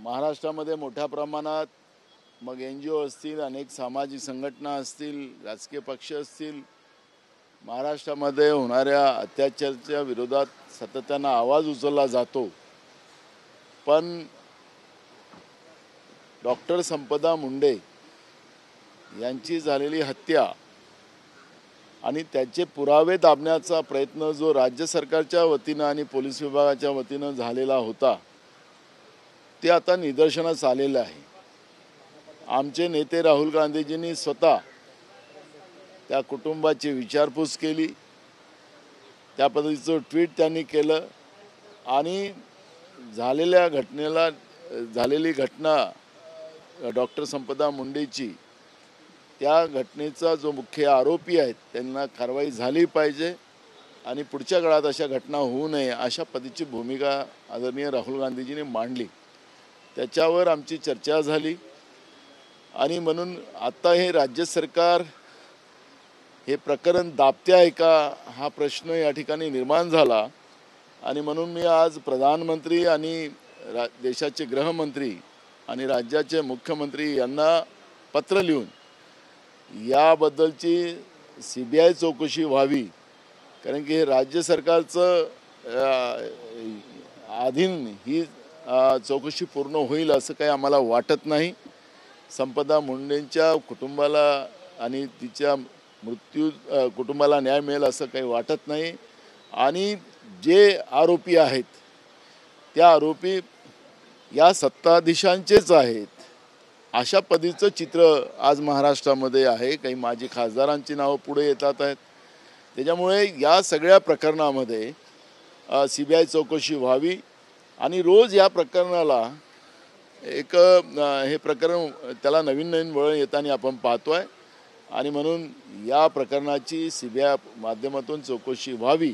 महाराष्ट्रामध्ये मोठ्या प्रमाणात मग NGO असतील, अनेक सामाजिक संघटना असतील, राजकीय पक्ष असतील, महाराष्ट्रामध्ये होणाऱ्या अत्याचाराच्या विरोधात सातत्याने आवाज उचलला जातो। पण डॉक्टर संपदा मुंडे यांची झालेली हत्या आणि त्याचे पुरावे दाबण्याचा प्रयत्न जो राज्य सरकारच्या वतीने आणि पोलीस विभागाच्या वतीने झालेला होता ते आता निदर्शनास आलेलं आहे। आमचे नेते राहुल गांधीजींनी स्वतः त्या कुटुंबाची विचारपूस केली, त्या पद्धतीचं ट्विट त्यांनी केलं आणि झालेली घटना डॉक्टर संपदा मुंडेची त्या घटनेचा जो मुख्य आरोपी आहे त्यांना कारवाई झाली पाहिजे आणि पुढच्या काळात अशा घटना होऊ नये अशा पद्धतीची भूमिका आदरणीय राहुल गांधीजींनी मांडली। त्याच्यावर आमची चर्चा झाली आणि म्हणून आता हे राज्य सरकार हे प्रकरण दाबते आहे का हा प्रश्न या ठिकाणी निर्माण झाला आणि म्हणून मी आज प्रधानमंत्री आणि देशाचे गृहमंत्री आणि राज्याचे मुख्यमंत्री यांना पत्र लिहून याबद्दलची CBI चौकशी व्हावी, कारण की हे राज्य सरकारचं अधीन ही चौकशी पूर्ण होईल असं काही आम्हाला वाटत नाही। संपदा मुंडेंच्या कुटुंबाला आणि तिच्या कुटुंबाला न्याय मिळेल असं काही वाटत नाही आणि जे आरोपी आहेत त्या आरोपी या सत्ताधीशांचेच आहेत अशा पद्धतीचं चित्र आज महाराष्ट्रामध्ये आहे। काही माजी खासदारांची नावं पुढे येतात आहेत, त्याच्यामुळे या सगळ्या प्रकरणामध्ये CBI चौकशी व्हावी आणि रोज या प्रकरणाला एक हे प्रकरण त्याला नवीन वळण येताना आपण पाहतोय आणि म्हणून या प्रकरणाची CBI माध्यमातून चौकशी व्हावी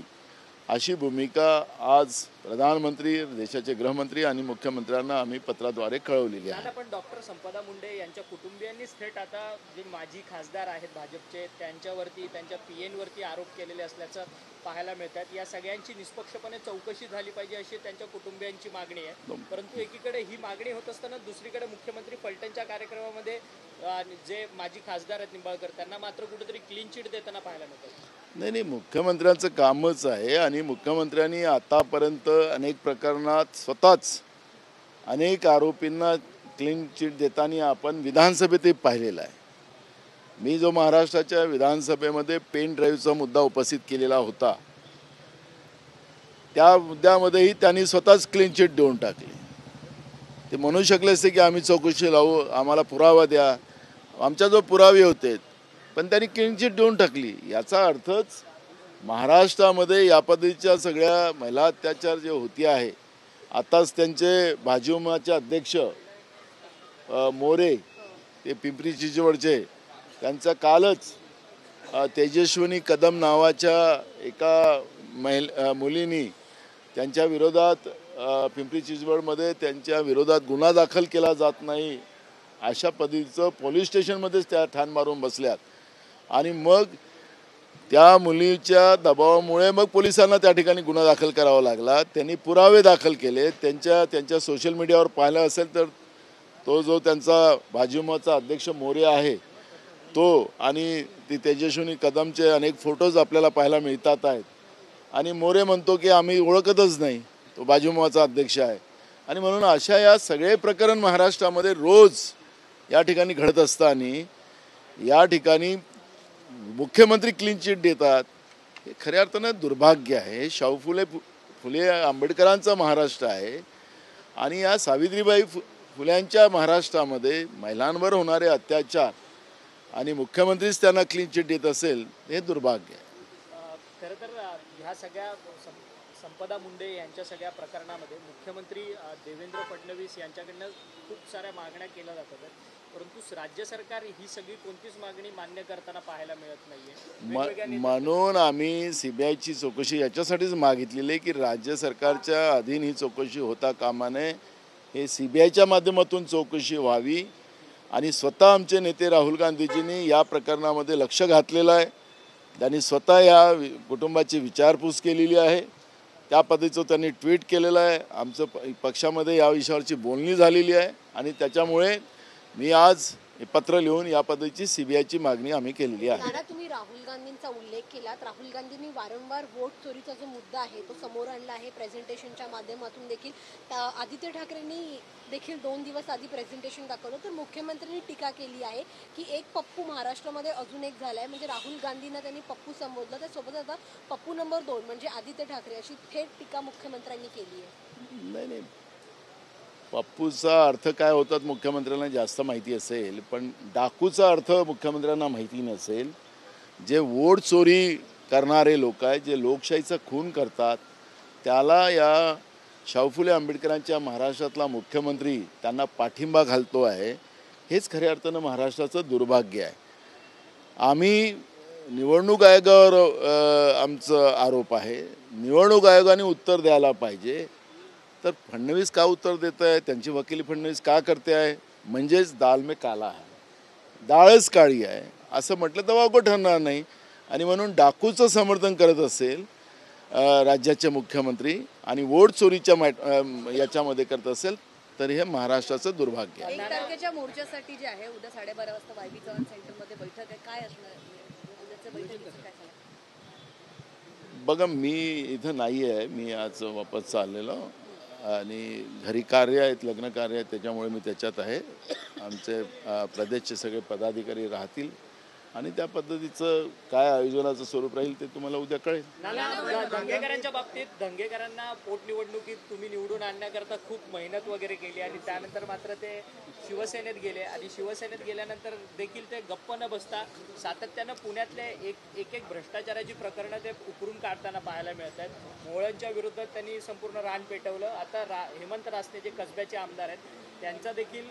अशी भूमिका आज प्रधानमंत्री, देशाचे गृहमंत्री आणि मुख्यमंत्र्यांना आम्ही पत्राद्वारे कळवलेली आहे। पण डॉक्टर संपदा मुंडे यांच्या कुटुंबियांनीच थेट आता जे माजी खासदार आहेत भाजपचे त्यांच्यावरती त्यांच्या PN वरती आरोप केलेले असल्याचं पाहायला मिळतात। या सगळ्यांची निष्पक्षपणे चौकशी झाली पाहिजे अशी त्यांच्या कुटुंबियांची मागणी आहे, परंतु एकीकडे ही मागणी होत असताना दुसरीकडे मुख्यमंत्री फलटणच्या कार्यक्रमामध्ये जे माजी खासदार आहेत निंबाळकर त्यांना मात्र कुठेतरी क्लीन चिट देताना पाहायला मिळतात। नाही, मुख्यमंत्र्यांचं कामच आहे आणि मुख्यमंत्र्यांनी आतापर्यंत अनेक प्रकरणात स्वतःच अनेक आरोपींना क्लीन चिट देताना आपण विधानसभेतही पाहिलेलं आहे। मी जो महाराष्ट्राच्या विधानसभेमध्ये पेन ड्राईव्हचा मुद्दा उपस्थित केलेला होता त्या मुद्द्यामध्येही त्यांनी स्वतःच क्लीन चिट देऊन टाकली। ते म्हणू शकले असते की आम्ही चौकशी लावू, आम्हाला पुरावा द्या, आमच्या जो पुरावे होते, पण त्यांनी क्लीन चिट देऊन टाकली। याचा अर्थच महाराष्ट्रामध्ये या पद्धतीच्या सगळ्या महिला अत्याचार जे होती आहे, आताच त्यांचे भाजपचे अध्यक्ष मोरे ते पिंपरी चिंचवडचे, त्यांचा कालच तेजस्विनी कदम नावाच्या एका मुलीने त्यांच्या विरोधात पिंपरी चिंचवडमध्ये त्यांच्या विरोधात गुन्हा दाखल केला जात नाही अशा पद्धतीचं पोलीस स्टेशनमध्येच त्या ठाण मारून बसल्यात आणि मग त्या मुलीच्या दबावामुळे मग पोलिसांना त्या ठिकाणी गुन्हा दाखल करावा लागला। त्यांनी पुरावे दाखल केले। त्यांच्या सोशल मीडियावर पाहिलं असेल तर तो जो त्यांचा भाजपचा अध्यक्ष मोरे आहे तो आणि ती तेजस्विनी कदमचे अनेक फोटोज आपल्याला पाहायला मिळतात आहेत आणि मोरे म्हणतो की आम्ही ओळखतच नाही, तो भाजपचा अध्यक्ष आहे। आणि म्हणून अशा या सगळे प्रकरण महाराष्ट्रामध्ये रोज या ठिकाणी घडत असताना या ठिकाणी मुख्यमंत्री क्लीन चिट देतात, हे खऱ्या अर्थानं दुर्भाग्य आहे। शाहू फुले आंबेडकरांचा महाराष्ट्र आहे आणि या सावित्रीबाई फुल्यांच्या महाराष्ट्रामध्ये महिलांवर होणारे अत्याचार आणि मुख्यमंत्रीच त्यांना क्लीन चिट देत असेल हे दुर्भाग्य आहे। खरं तर ह्या सगळ्या संपदा मुंडे यांच्या सगळ्या प्रकरणामध्ये मुख्यमंत्री देवेंद्र फडणवीस यांच्याकडनं खूप साऱ्या मागण्या केल्या जातात, परंतु राज्य सरकार ही सगळी कोणतीच मागणी मान्य करताना पाहायला मिळत नाहीये। म्हणून आम्ही CBIची चौकशी याच्यासाठीच मागितलेली आहे की राज्य सरकारच्या अधीन ही चौकशी होता कामा नये, हे CBIच्या माध्यमातून चौकशी व्हावी आणि स्वतः आमचे नेते राहुल गांधीजींनी या प्रकरणामध्ये लक्ष घातलेलं आहे। त्यांनी स्वतः या कुटुंबाची विचारपूस केलेली आहे, त्या पद्धतीचं त्यांनी ट्विट केलेलं आहे. आमचं पक्षामध्ये या विषयावरची बोलणी झालेली आहे आणि त्याच्यामुळे मी आज हे पत्र लिहून या पद्धतीची सीबीआयची मागणी आम्ही केलेली आहे. दादा, तुम्ही राहुल गांधींचा उल्लेख केलात. राहुल गांधींनी वारंवार वोट चोरीचा जो मुद्दा आहे तो समोर आणला आहे प्रेझेंटेशनच्या माध्यमातून देखील. आदित्य ठाकरेंनी देखील 2 दिवस आधी प्रेझेंटेशन दाखवलं. तर मुख्यमंत्र्यांनी टीका केली आहे की एक पप्पू महाराष्ट्रामध्ये अजून एक झालाय. म्हणजे राहुल गांधींना त्यांनी पप्पू संबोधलं, त्यासोबत आता पप्पू नंबर 2 म्हणजे आदित्य ठाकरे अशी थेट टीका मुख्यमंत्र्यांनी केली आहे. नाही, पप्पूचा अर्थ काय होतात मुख्यमंत्र्यांना जास्त माहिती असेल, पण डाकूचा अर्थ मुख्यमंत्र्यांना माहिती नसेल. जे वोट चोरी करणारे लोक आहेत, जे लोकशाहीचा खून करतात, त्याला या शाहू फुले आंबेडकरांच्या महाराष्ट्रातला मुख्यमंत्री त्यांना पाठिंबा घालतो आहे, हेच खऱ्या अर्थानं महाराष्ट्राचं दुर्भाग्य आहे. आम्ही निवडणूक आयोगावर आमचं आरोप आहे. निवडणूक आयोगाने उत्तर द्यायला पाहिजे. तर फडणवीस का उत्तर देत आहे, त्यांची वकिली फडणवीस का करते आहे, म्हणजेच दाल में काला आहे, डाळच काळी आहे असं म्हटलं तर वावगं ठरणार नाही. आणि म्हणून डाकूचं समर्थन करत असेल राज्याचे मुख्यमंत्री आणि वोट चोरीच्या याच्यामध्ये करत असेल तर हे महाराष्ट्राचं दुर्भाग्य आहे. 1 तारखेच्या मोर्चासाठी जे आहे उद्या 12:30 वाजता वायबी चव्हाण सेंटरमध्ये बैठक आहे. काय असणार उद्याच्या बैठकीचं काय सांगा? बघा, मी इथं नाही आहे. मी आज वापस चाललेलो आणि घरी कार्य आहेत, लग्न कार्य आहेत, त्याच्यामुळे मी त्याच्यात आहे. आमचे प्रदेशचे सगळे पदाधिकारी राहतील आणि त्या पद्धतीचं काय आयोजनाचं स्वरूप राहील ते तुम्हाला उद्या कळेल. धंगेकरांच्या बाबतीत धंगेकरांना पोटनिवडणुकीत तुम्ही निवडून आणण्याकरता खूप मेहनत वगैरे केली आणि त्यानंतर मात्र ते शिवसेनेत गेले आणि शिवसेनेत गेल्यानंतर देखील ते गप्प न बसता सातत्यानं पुण्यातले एक भ्रष्टाचाराची प्रकरणं ते उकरून काढताना पाहायला मिळत आहेत. मोहळांच्या विरोधात त्यांनी संपूर्ण रान पेटवलं. आता हेमंत रासने जे कसब्याचे आमदार आहेत त्यांचा देखील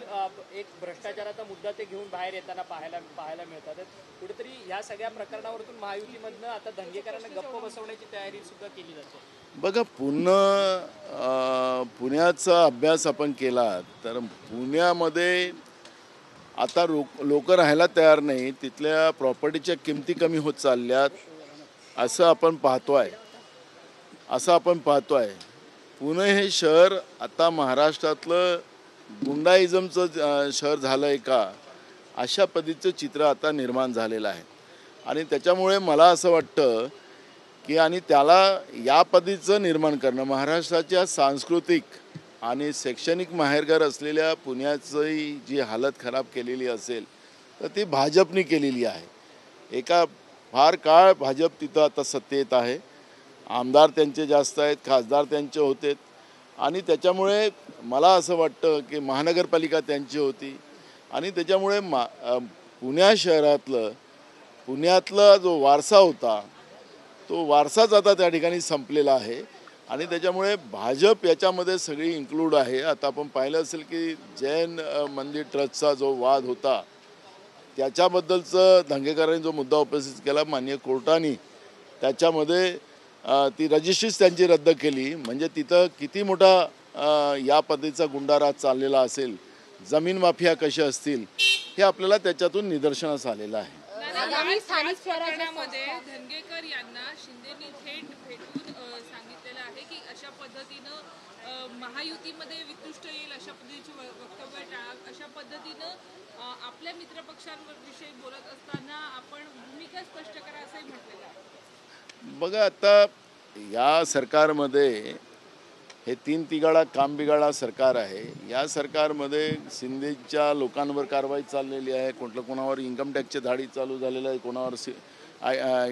एक भ्रष्टाचाराचा मुद्दा ते घेऊन बाहेर येताना पाहायला मिळतात. कुठेतरी ह्या सगळ्या प्रकरणावरतून महायुतीमधनं आता दंगेकरांना गप्प बसवण्याची तयारी सुद्धा केली जाते. बघा, पुण्याचा अभ्यास आपण केला तर पुण्यामध्ये आता लोक राहायला तयार नाही. तिथल्या प्रॉपर्टीच्या किमती कमी होत चालल्यात असं आपण पाहतोय. पुणे हे शहर आता महाराष्ट्रातलं गुंडाइझमचं शहर झालं आहे का, अशा पद्धतीचं चित्र आता निर्माण झालेलं आहे. आणि त्याच्यामुळे मला असं वाटतं की आणि त्याला या पद्धतीचं निर्माण करणं, महाराष्ट्राच्या सांस्कृतिक आणि शैक्षणिक माहेरघर असलेल्या पुण्याची जी हालत खराब केलेली असेल तर ती भाजपने केलेली आहे. एका फार काळ भाजप तिथं आता सत्तेत आहे. आमदार त्यांचे जास्त आहेत, खासदार त्यांचे होते आणि त्याच्यामुळे मला असं वाटतं की महानगरपालिका त्यांची होती आणि त्याच्यामुळे पुण्या शहरातलं पुण्यातला जो वारसा होता तो वारसाच आता त्या ठिकाणी संपलेला आहे आणि त्याच्यामुळे भाजप याच्यामध्ये सगळी इन्क्लूड आहे. आता आपण पाहिलं असेल की जैन मंदिर ट्रस्टचा जो वाद होता त्याच्याबद्दलचं धंगेकरांनी जो मुद्दा उपस्थित केला माननीय कोर्टाने, त्याच्यामध्ये ती रजिस्ट्रीच त्यांची रद्द केली. म्हणजे तिथं किती मोठा या पद्धतीचा गुंडाराज चाललेला असेल, जमीन माफिया कशा असतील हे आपल्याला त्याच्यातून निदर्शनास आलेलं आहे. स्थानिक प्रकरणामध्ये धनगेकर यांना शिंदेनी थेट भेटून सांगितलेलं आहे की अशा पद्धतीनं महायुतीमध्ये वितुष्ट येईल, अशा पद्धतीची वक्तव्य टाळा. अशा पद्धतीनं आपल्या मित्रपक्षांविषयी बोलत असताना आपण भूमिका स्पष्ट करा असंही म्हटलेलं आहे. बघा, आता या सरकारमध्ये हे 3 तिघाडा काम बिघाडा सरकार आहे. या सरकारमध्ये शिंदेच्या लोकांवर कारवाई चाललेली आहे. कोणावर इन्कम टॅक्सची धाडी चालू झालेलं आहे, कोणावर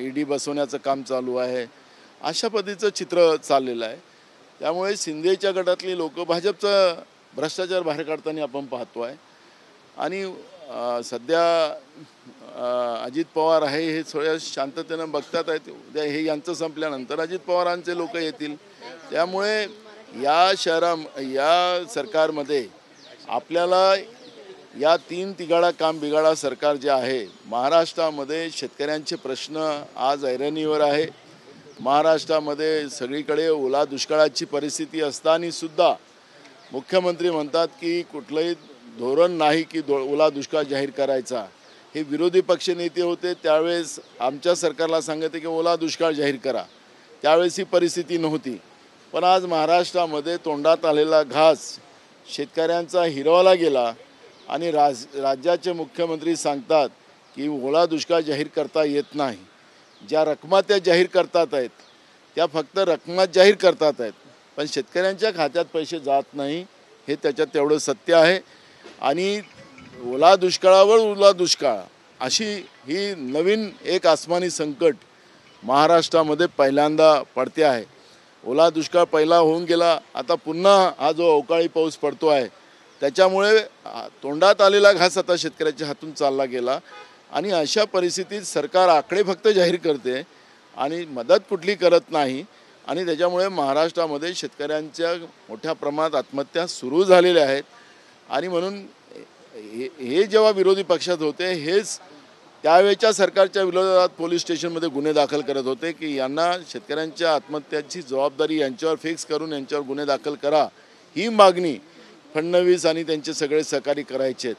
ईडी बसवण्याचं काम चालू आहे. अशा पद्धतीचं चित्र चाललेलं आहे. त्यामुळे शिंदेच्या गटातली लोक भाजपचं भ्रष्टाचार बाहेर काढताना आपण पाहतो आहे. आणि सध्या अजित पवार आहे हे थोड्या शांततेनं बघतात आहेत. उद्या हे यांचं संपल्यानंतर अजित पवारांचे लोक येतील. त्यामुळे या सरकारमध्ये आपल्याला या 3 तिघाडा काम बिघाडा सरकार जे आहे, महाराष्ट्रामध्ये शेतकऱ्यांचे प्रश्न आज ऐरणीवर आहे. महाराष्ट्रामध्ये सगळीकडे ओला दुष्काळाची परिस्थिती असताना सुद्धा मुख्यमंत्री म्हणतात की कुठलंही धोरण नाही की ओला दुष्काळ जाहीर करायचा. हे विरोधी पक्ष नेते होते त्यावेळेस आमच्या सरकारला सांगते की ओला दुष्काळ जाहीर करा. त्यावेळेस ही परिस्थिती नव्हती. पण आज महाराष्ट्रामध्ये तोंडात आलेला घास शेतकऱ्यांचा हिरावला गेला आणि राज्याचे मुख्यमंत्री सांगतात की ओला दुष्काळ जाहीर करता येत नाही. ज्या रकमा त्या जाहीर करतात आहेत त्या फक्त रकमा जाहीर करतात आहेत, पण शेतकऱ्यांच्या खात्यात पैसे जात नाही, हे त्याच्यात तेवढं सत्य आहे. आणि ओला दुष्काळावर ओला दुष्काळ अशी ही नवीन एक आसमानी संकट महाराष्ट्रामध्ये पहिल्यांदा पडते आहे. ओला दुष्काळ पहिला होऊन गेला, आता पुन्हा हा जो अवकाळी पाऊस पडतो आहे त्याच्यामुळे तोंडात आलेला घास आता शेतकऱ्याच्या हातून चालला गेला. आणि अशा परिस्थितीत सरकार आकडे फक्त जाहीर करते आणि मदत कुठली करत नाही. आणि त्याच्यामुळे महाराष्ट्रामध्ये शेतकऱ्यांच्या मोठ्या प्रमाणात आत्महत्या सुरू झालेल्या आहेत. आणि म्हणून हे जेव्हा विरोधी पक्षात होते हेच त्यावेळेच्या सरकारच्या विरोधात पोलीस स्टेशनमध्ये गुन्हे दाखल करत होते की यांना शेतकऱ्यांच्या आत्महत्याची जबाबदारी यांच्यावर फिक्स करून यांच्यावर गुन्हे दाखल करा, ही मागणी फडणवीस आणि त्यांचे सगळे सहकारी करायचे.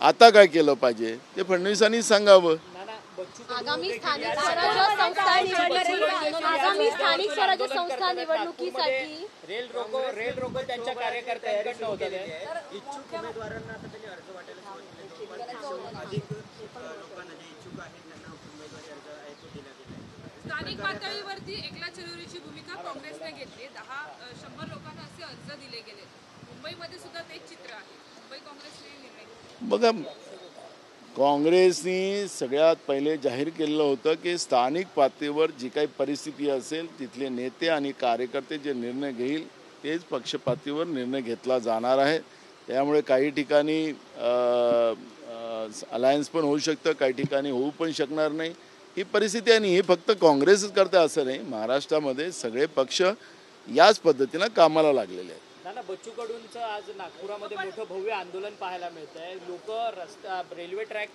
आता काय केलं पाहिजे ते फडणवीसांनी सांगावं. आगामी स्थानिक स्वराज्य संस्था निवडणुकीसाठी रेल रोको त्यांच्या कार्यकर्त्यांकडनं होतं. स्थानिक पातळीवरती एकला चळवळीची भूमिका काँग्रेसने घेतली. 100 लोकांना असे अर्ज दिले गेले. मुंबईमध्ये सुद्धा तेच चित्र आहे. मुंबई काँग्रेसने निर्णय बघा, काँग्रेसनी सगळ्यात पहिले जाहीर केलेलं होतं की स्थानिक पातळीवर जी काही परिस्थिती असेल तिथले नेते आणि कार्यकर्ते जे निर्णय घेईल तेच पक्ष पातळीवर निर्णय घेतला जाणार आहे. त्यामुळे काही ठिकाणी अलायन्स पण होऊ शकतं, काही ठिकाणी होऊ पण शकणार नाही, ही परिस्थिती आहे. आणि हे फक्त काँग्रेसच करते असं नाही, महाराष्ट्रामध्ये सगळे पक्ष याच पद्धतीनं कामाला लागलेले आहेत. बच्चू कडूंचं आज नागपुरामध्ये मोठं भव्य आंदोलन पाहायला मिळत आहे. लोक रस्ता रेल्वे ट्रॅक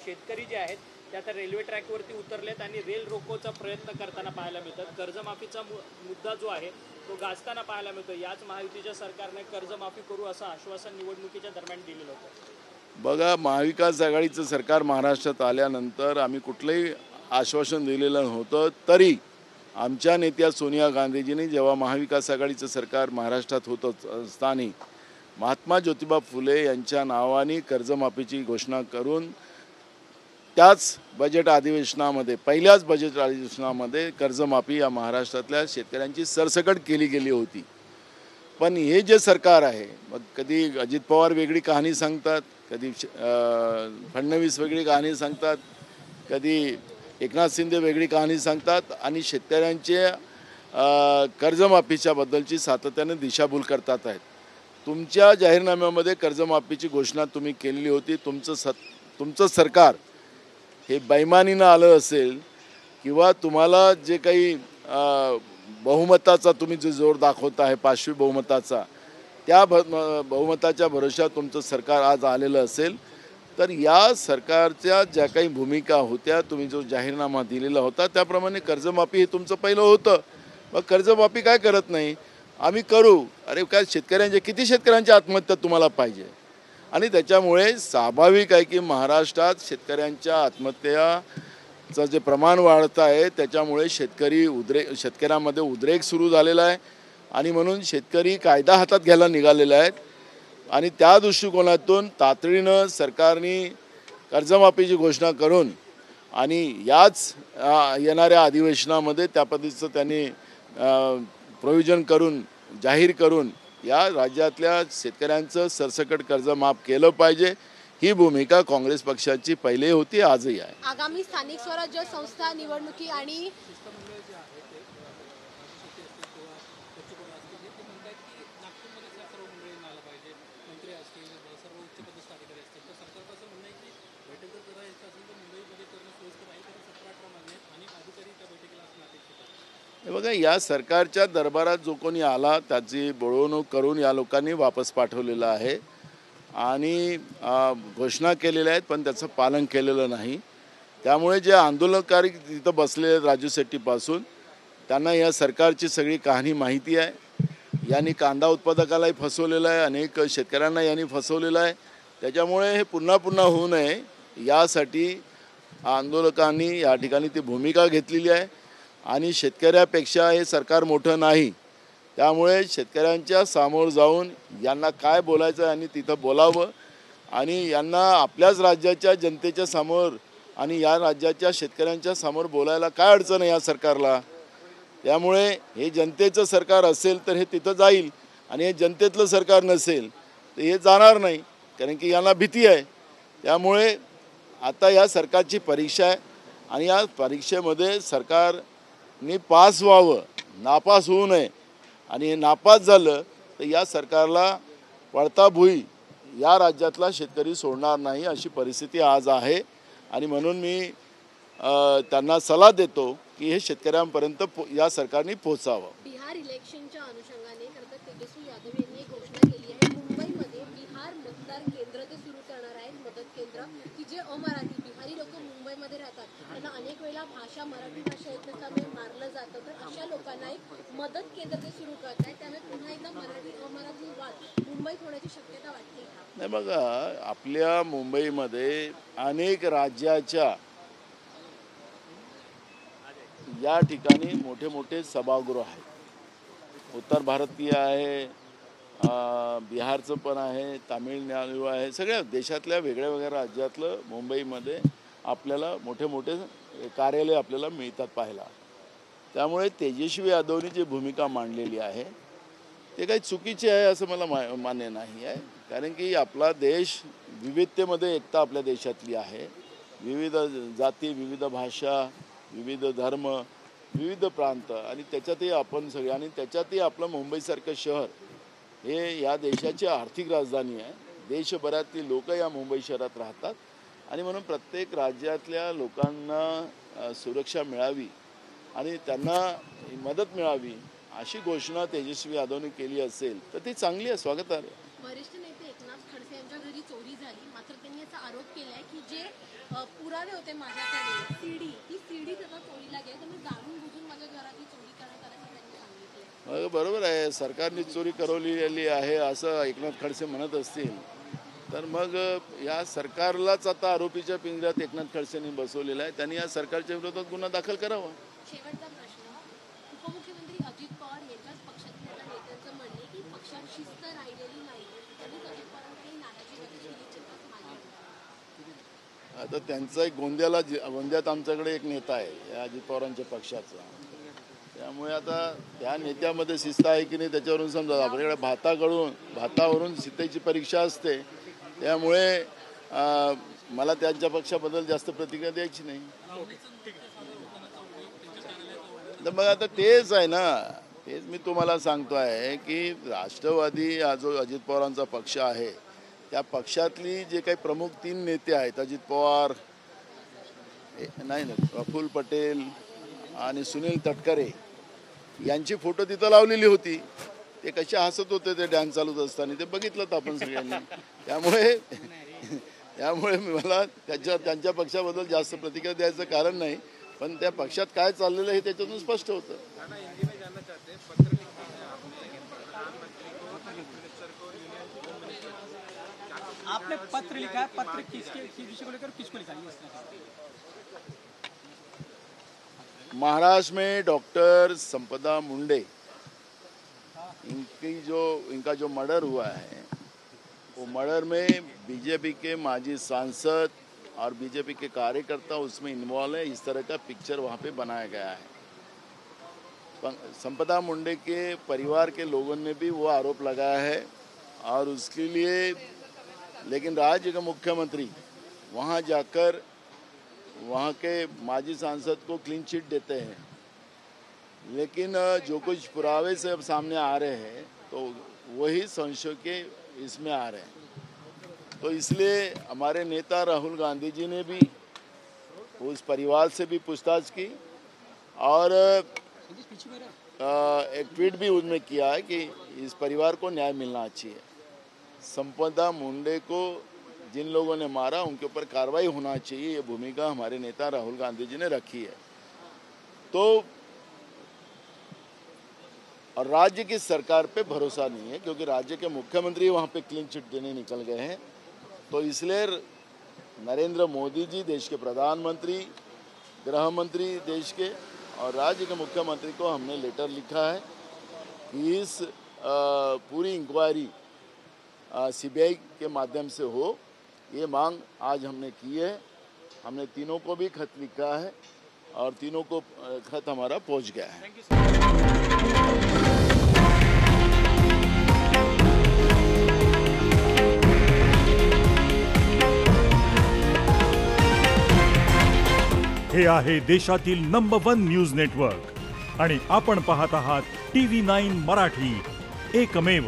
शेतकरी जे आहेत ते आता रेल्वे ट्रॅकवरती उतरलेत आणि रेल रोकोचा प्रयत्न करताना पाहायला मिळतात. कर्जमाफीचा मुद्दा जो आहे तो गाजताना पाहायला मिळतो. याच महायुतीच्या सरकारने कर्जमाफी करू असं आश्वासन निवडणुकीच्या दरम्यान दिलेलं होतं. बघा, महाविकास आघाडीचं सरकार महाराष्ट्रात आल्यानंतर आम्ही कुठलंही आश्वासन दिलेलं नव्हतं. तरी आमच्या नेत्या सोनिया गांधीजींनी जेव्हा महाविकास आघाडीचं सरकार महाराष्ट्रात होत असताना महात्मा ज्योतिबा फुले यांच्या नावाने कर्जमाफीची घोषणा करून त्याच बजेट अधिवेशनामध्ये पहिल्याच बजेट अधिवेशनामध्ये कर्जमाफी या महाराष्ट्रातल्या शेतकऱ्यांची सरसकट केली गेली होती. पण हे जे सरकार आहे, मग कधी अजित पवार वेगळी कहाणी सांगतात, कधी फडणवीस वेगळी कहाणी सांगतात, कधी एकनाथ शिंदे वेगळी कहाणी सांगतात आणि शेतकऱ्यांचे कर्जमाफीच्या बद्दलची सातत्याने दिशाभूल करतात आहेत. तुमच्या जाहीरनाम्यामध्ये कर्जमाफीची घोषणा तुम्ही केलेली होती. तुमचं सरकार हे बेईमानीनं आलं असेल किंवा तुम्हाला जे काही बहुमताचा तुम्ही जो जोर दाखवता आहे पाचवी बहुमताचा, त्या बहुमताच्या भरोश्यावर तुमचं सरकार आज आलेलं असेल तर या सरकारच्या ज्या काही भूमिका होत्या, तुम्ही जो जाहीरनामा दिलेला होता त्याप्रमाणे कर्जमाफी हे तुमचं पहिलं होतं. मग कर्जमाफी काय करत नाही, आम्ही करू. अरे काय किती शेतकऱ्यांची आत्महत्या तुम्हाला पाहिजे? आणि त्याच्यामुळे स्वाभाविक आहे की महाराष्ट्रात शेतकऱ्यांच्या आत्महत्याचं जे प्रमाण वाढत आहे त्याच्यामुळे शेतकऱ्यांमध्ये उद्रेक सुरू झालेला आहे. आणि म्हणून शेतकरी कायदा हातात घ्यायला निघालेले आहेत. आणि त्या दृष्टिकोनातून तातडीनं सरकारने कर्जमाफीची घोषणा करून आणि याच येणाऱ्या अधिवेशनामध्ये त्या पद्धतीचं त्यांनी प्रोव्हिजन करून जाहीर करून या राज्यातल्या शेतकऱ्यांचं सरसकट कर्ज माफ केलं पाहिजे, ही भूमिका काँग्रेस पक्षाची पहिले होती, आजही आहे. आगामी स्थानिक स्वराज्य संस्था निवडणुकी आणि बघा, या सरकारच्या दरबारात जो कोणी आला त्याची बोळवणूक करून या लोकांनी वापस पाठवलेलं आहे आणि घोषणा केलेल्या आहेत पण त्याचं पालन केलेलं नाही. त्यामुळे जे आंदोलनकारी तिथं बसलेले आहेत राजू शेट्टीपासून, त्यांना या सरकारची सगळी कहाणी माहिती आहे. यांनी कांदा उत्पादकालाही फसवलेलं आहे, अनेक शेतकऱ्यांना यांनी फसवलेलं आहे. त्याच्यामुळे हे पुन्हा पुन्हा होऊ नये यासाठी आंदोलकांनी या ठिकाणी ती भूमिका घेतलेली आहे. आणि शेतकऱ्यापेक्षा हे सरकार मोठं नाही, त्यामुळे शेतकऱ्यांच्या समोर जाऊन यांना काय बोलायचं यांनी तिथं बोलावं आणि यांना आपल्याच राज्याच्या जनतेच्या समोर आणि या राज्याच्या शेतकऱ्यांच्या समोर बोलायला काय अडचण आहे या सरकारला. त्यामुळे हे जनतेचं सरकार असेल तर हे तिथं जाईल आणि हे जनतेतलं सरकार नसेल तर हे जाणार नाही, कारण की यांना भीती आहे. त्यामुळे आता या सरकारची परीक्षा आहे आणि या परीक्षेमध्ये सरकारने पास व्हावं, नापास होऊ नये. आणि हे नापास झालं तर या सरकारला पळता भुई या राज्यातला शेतकरी सोडणार नाही अशी परिस्थिती आज आहे. आणि म्हणून मी त्यांना सल्ला देतो की हे शेतकऱ्यांपर्यंत या सरकारने पोहोचावं. बिहार इलेक्शनच्या अनुषंगाने खरं तर तेजस्वी यादव यांनी एक घोषणा केली आहे. मुंबईमध्ये बिहार मतदार केंद्र ते सुरू करणार आहेत, मदत केंद्र, की जे अमराठी बिहारी लोक मुंबईमध्ये राहतात, त्यांना अनेक वेळा भाषा मराठी भाषा येत त्यामुळे मारलं जातं, तर अशा लोकांना एक मदत केंद्र ते सुरू करत आहेत. त्यामुळे पुन्हा एकदा अमराठी वाद मुंबईत होण्याची शक्यता वाटते. नाही, बघा, आपल्या मुंबईमध्ये अनेक राज्याच्या या ठिकाणी मोठे मोठे सभागृह आहेत. उत्तर भारतीय आहे, बिहारचं पण आहे, तामिळनाडू आहे, सगळ्या देशातल्या वेगळ्या वेगळ्या राज्यातलं मुंबईमध्ये आपल्याला मोठे मोठे कार्यालय आपल्याला मिळतात पाहायला. त्यामुळे तेजस्वी यादवनी जी भूमिका मांडलेली आहे ते काही चुकीचे आहे असं मला मान्य नाही आहे. कारण की आपला देश विविधतेमध्ये एकता आपल्या देशातली आहे. विविध जाती, विविध भाषा, विविध धर्म, विविध प्रांत आणि त्याच्यातही आपण सगळे आणि त्याच्यातही आपलं मुंबईसारखं शहर हे या देशाची आर्थिक राजधानी आहे. देशभरातली लोक या मुंबई शहरात राहतात आणि म्हणून प्रत्येक राज्यातल्या लोकांना सुरक्षा मिळावी आणि त्यांना मदत मिळावी अशी घोषणा तेजस्वी यादवने केली असेल तर ती चांगली आहे, स्वागत आहे. वरिष्ठ नेते एकनाथ खडसे यांच्या घरी चोरी झाली, मात्र त्यांनी याचा आरोप केलाय की जे पुरावे होते माझ्याकडे, ती सीडी त्याला चोरीला गेली, त्यांनी जाणून बुजून माझ्या घरात ही चोरी करण्यात आल्याचं त्यांनी सांगितलं. बरोबर आहे, सरकारने चोरी करवलेली आहे असं एकनाथ खडसे म्हणत असतील तर मग या सरकारलाच आता आरोपीच्या पिंजऱ्यात एकनाथ खडसेंनी बसवलेला आहे. त्यांनी या सरकारच्या विरोधात गुन्हा दाखल करावा. शेवटचा प्रश्न, उपमुख्यमंत्री अजित पवार यांच्याच पक्षातील एका नेत्यांचं म्हणणे की पक्षात शिस्त राहिलेली नाही, त्यांनी अजित पवारांकडे नाराजी व्यक्त केली. आता त्यांचा एक गोंदियात आमच्याकडे एक नेता आहे या अजित पवारांच्या पक्षाचा. त्यामुळे आता त्या नेत्यामध्ये शिस्त आहे की नाही त्याच्यावरून समजा. आपल्याकडे भातावरून शिस्तीची परीक्षा असते. त्यामुळे मला त्यांच्या पक्षाबद्दल जास्त प्रतिक्रिया द्यायची नाही. तर मग आता तेच आहे ना, तेच मी तुम्हाला सांगतो आहे की राष्ट्रवादी हा जो अजित पवारांचा पक्ष आहे त्या पक्षातली जे काही प्रमुख 3 नेते आहेत, अजित पवार प्रफुल्ल पटेल आणि सुनील तटकरे यांची फोटो तिथं लावलेली होती. ते कसे हसत होते ते डान्स चालूच असताना, ते बघितलं आपण सगळ्यांनी. त्यामुळे मला त्यांच्या पक्षाबद्दल जास्त प्रतिक्रिया द्यायचं कारण नाही, पण त्या पक्षात काय चाललेलं हे त्याच्यातून स्पष्ट होतं. आपने पत्र लिखा है, पत्र किस विषय को लेकर किसको लिखा है? महाराष्ट्र में डॉक्टर संपदा मुंडे इनका जो मर्डर हुआ है वो मर्डर में बीजेपी के माजी सांसद और बीजेपी के कार्यकर्ता उसमें इन्वॉल्व है. इस तरह का पिक्चर वहाँ पे बनाया गया है. संपदा मुंडे के परिवार के लोगों ने भी वो आरोप लगाया है और उसके लिए लेकिन राज्य का मुख्यमंत्री वहाँ जाकर वहाँ के माजी सांसद को क्लीन चिट देते हैं. लेकिन जो कुछ पुरावे से अब सामने आ रहे हैं तो वही संशय के इसमें आ रहे हैं. तो इसलिए हमारे नेता राहुल गांधी जी ने भी उस परिवार से भी पूछताछ की और एक ट्वीट भी उसमें किया है कि इस परिवार को न्याय मिलना चाहिए. संपदा मुंडे को जिन लोगों ने मारा उनके ऊपर कार्रवाई होना चाहिए, ये भूमिका हमारे नेता राहुल गांधी जी ने रखी है. तो और राज्य की सरकार पे भरोसा नहीं है क्योंकि राज्य के मुख्यमंत्री वहाँ पे क्लीन चिट देने निकल गए हैं. तो इसलिए नरेंद्र मोदी जी देश के प्रधानमंत्री, गृह मंत्री देश के और राज्य के मुख्यमंत्री को हमने लेटर लिखा है कि इस पूरी इंक्वायरी सीबीआई के माध्यम से हो, ये मांग आज हमने की है। हमने तीनों को भी खत लिखा है और तीनों को खत हमारा पहुंच गया है। हे आहे देशातील नंबर 1 न्यूज नेटवर्क आणि आपण पाहत आहात TV9 मराठी, एकमेव।